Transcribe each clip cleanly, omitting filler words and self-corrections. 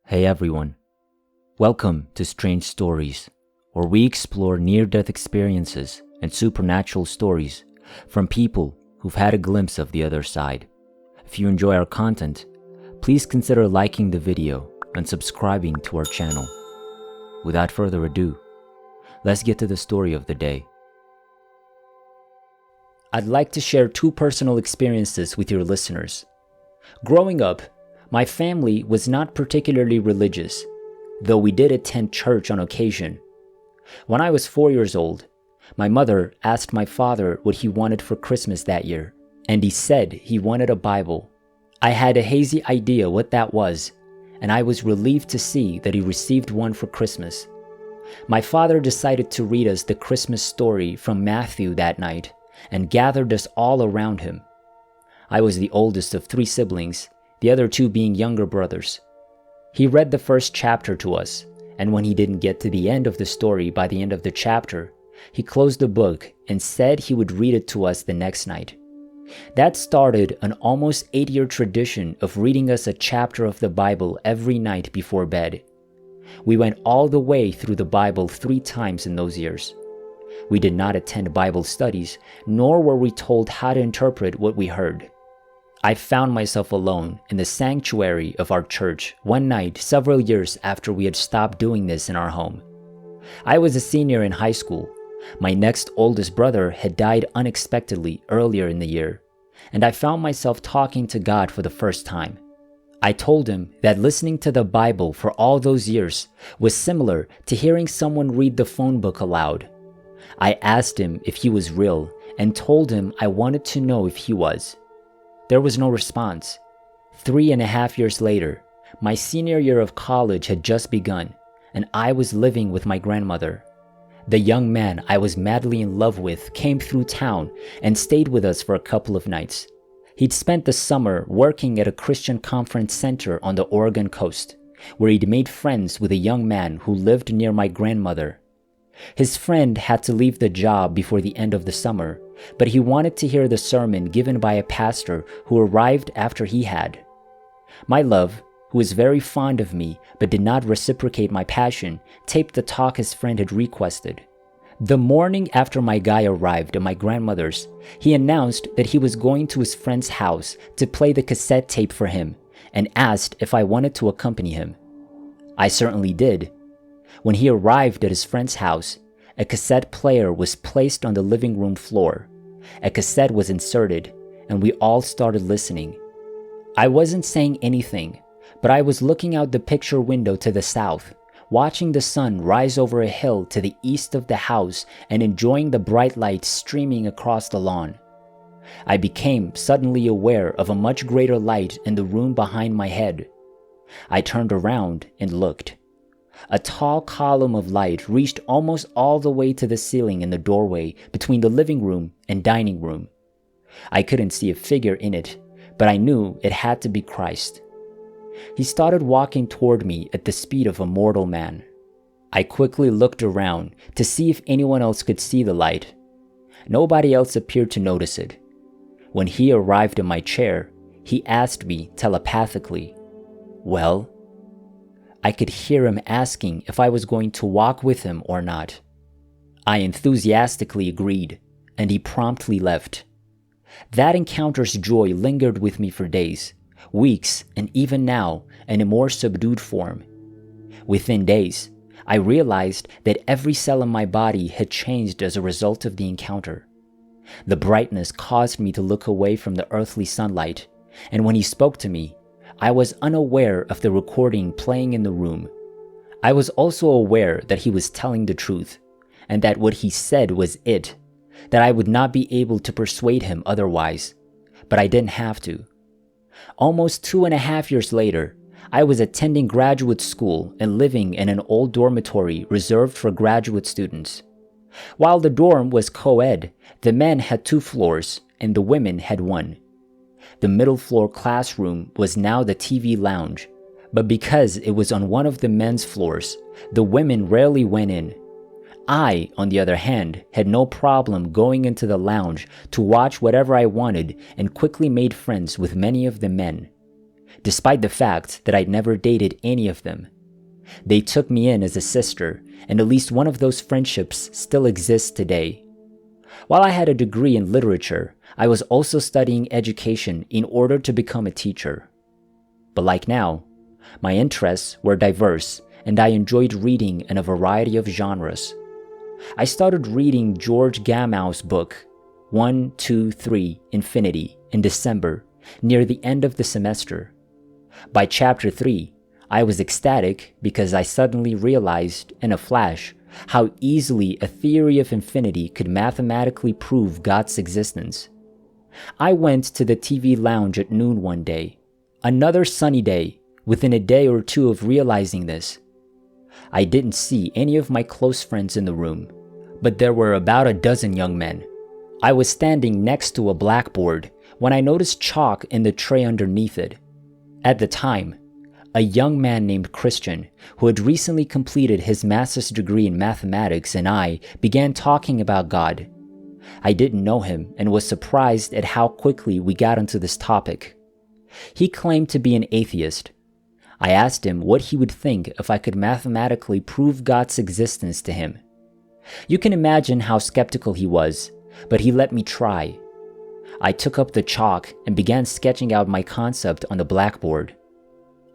Hey everyone, welcome to Strange Stories, where we explore near-death experiences and supernatural stories from people who've had a glimpse of the other side. If you enjoy our content, please consider liking the video and subscribing to our channel. Without further ado, let's get to the story of the day. I'd like to share two personal experiences with your listeners. Growing up, my family was not particularly religious, though we did attend church on occasion. When I was 4 years old, my mother asked my father what he wanted for Christmas that year, and he said he wanted a Bible. I had a hazy idea what that was, and I was relieved to see that he received one for Christmas. My father decided to read us the Christmas story from Matthew that night and gathered us all around him. I was the oldest of 3 siblings, the other 2 being younger brothers. He read the first chapter to us, and when he didn't get to the end of the story by the end of the chapter, he closed the book and said he would read it to us the next night. That started an almost 8-year tradition of reading us a chapter of the Bible every night before bed. We went all the way through the Bible 3 times in those years. We did not attend Bible studies, nor were we told how to interpret what we heard. I found myself alone in the sanctuary of our church one night several years after we had stopped doing this in our home. I was a senior in high school. My next oldest brother had died unexpectedly earlier in the year, and I found myself talking to God for the first time. I told him that listening to the Bible for all those years was similar to hearing someone read the phone book aloud. I asked him if he was real and told him I wanted to know if he was. There was no response. 3.5 years later, my senior year of college had just begun, and I was living with my grandmother. The young man I was madly in love with came through town and stayed with us for a couple of nights. He'd spent the summer working at a Christian conference center on the Oregon coast, where he'd made friends with a young man who lived near my grandmother. His friend had to leave the job before the end of the summer, but he wanted to hear the sermon given by a pastor who arrived after he had. My love, who was very fond of me but did not reciprocate my passion, taped the talk his friend had requested. The morning after my guy arrived at my grandmother's, he announced that he was going to his friend's house to play the cassette tape for him and asked if I wanted to accompany him. I certainly did. When he arrived at his friend's house, a cassette player was placed on the living room floor. A cassette was inserted, and we all started listening. I wasn't saying anything, but I was looking out the picture window to the south, watching the sun rise over a hill to the east of the house and enjoying the bright light streaming across the lawn. I became suddenly aware of a much greater light in the room behind my head. I turned around and looked. A tall column of light reached almost all the way to the ceiling in the doorway between the living room and dining room. I couldn't see a figure in it, but I knew it had to be Christ. He started walking toward me at the speed of a mortal man. I quickly looked around to see if anyone else could see the light. Nobody else appeared to notice it. When he arrived in my chair, he asked me telepathically, "Well?" I could hear him asking if I was going to walk with him or not. I enthusiastically agreed, and he promptly left. That encounter's joy lingered with me for days, weeks, and even now in a more subdued form. Within days, I realized that every cell in my body had changed as a result of the encounter. The brightness caused me to look away from the earthly sunlight, and when he spoke to me, I was unaware of the recording playing in the room. I was also aware that he was telling the truth, and that what he said was it, that I would not be able to persuade him otherwise, but I didn't have to. Almost 2.5 years later, I was attending graduate school and living in an old dormitory reserved for graduate students. While the dorm was co-ed, the men had 2 floors and the women had 1. The middle floor classroom was now the TV lounge, but because it was on one of the men's floors, the women rarely went in. I, on the other hand, had no problem going into the lounge to watch whatever I wanted and quickly made friends with many of the men. despite the fact that I'd never dated any of them. They took me in as a sister, and at least one of those friendships still exists today. While I had a degree in literature, I was also studying education in order to become a teacher. But like now, my interests were diverse, and I enjoyed reading in a variety of genres. I started reading George Gamow's book, 1, 2, 3, Infinity, in December, near the end of the semester. By chapter 3, I was ecstatic because I suddenly realized, in a flash, how easily a theory of infinity could mathematically prove God's existence. I went to the TV lounge at noon one day, another sunny day, within a day or two of realizing this. I didn't see any of my close friends in the room, but there were about a dozen young men. I was standing next to a blackboard when I noticed chalk in the tray underneath it. At the time, a young man named Christian, who had recently completed his master's degree in mathematics, and I began talking about God. I didn't know him and was surprised at how quickly we got onto this topic. He claimed to be an atheist. I asked him what he would think if I could mathematically prove God's existence to him. You can imagine how skeptical he was, but he let me try. I took up the chalk and began sketching out my concept on the blackboard.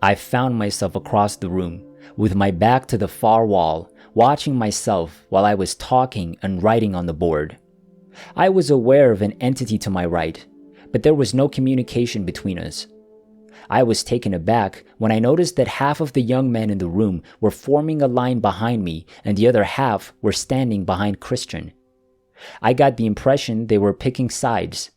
I found myself across the room, with my back to the far wall, watching myself while I was talking and writing on the board. I was aware of an entity to my right, but there was no communication between us. I was taken aback when I noticed that half of the young men in the room were forming a line behind me and the other half were standing behind Christian. I got the impression they were picking sides.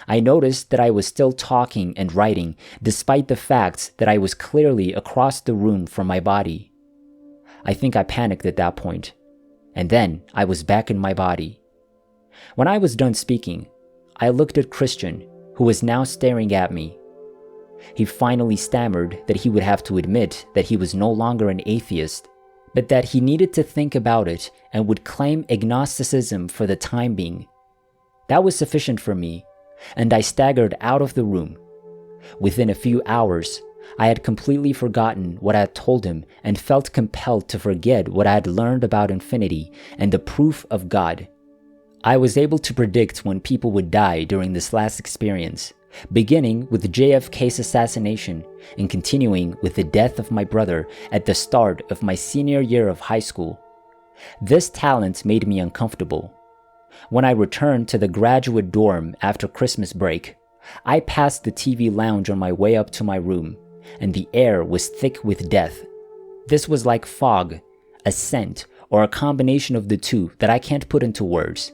I noticed that I was still talking and writing, despite the fact that I was clearly across the room from my body. I think I panicked at that point, and then I was back in my body. When I was done speaking, I looked at Christian, who was now staring at me. He finally stammered that he would have to admit that he was no longer an atheist, but that he needed to think about it and would claim agnosticism for the time being. That was sufficient for me, and I staggered out of the room. Within a few hours, I had completely forgotten what I had told him and felt compelled to forget what I had learned about infinity and the proof of God. I was able to predict when people would die during this last experience, beginning with JFK's assassination and continuing with the death of my brother at the start of my senior year of high school. This talent made me uncomfortable. When I returned to the graduate dorm after Christmas break, I passed the TV lounge on my way up to my room, and the air was thick with death. This was like fog, a scent, or a combination of the two that I can't put into words.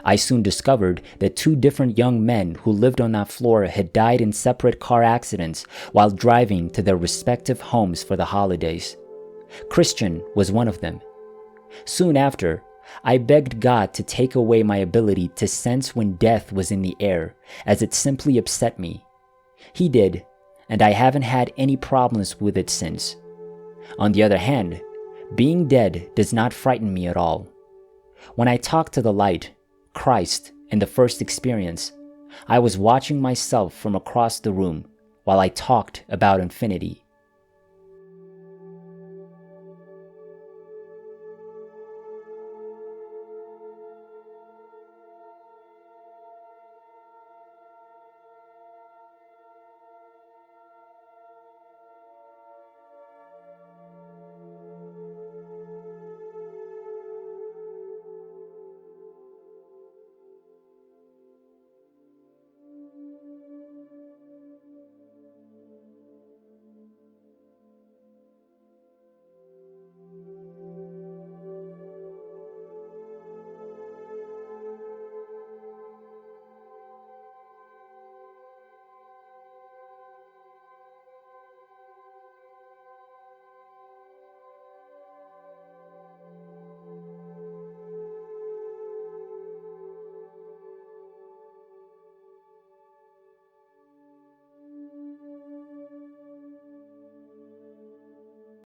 I soon discovered that two different young men who lived on that floor had died in separate car accidents while driving to their respective homes for the holidays. Christian was one of them. Soon after, I begged God to take away my ability to sense when death was in the air, as it simply upset me. He did, and I haven't had any problems with it since. On the other hand, being dead does not frighten me at all. When I talk to the light, Christ, in the first experience, I was watching myself from across the room while I talked about infinity.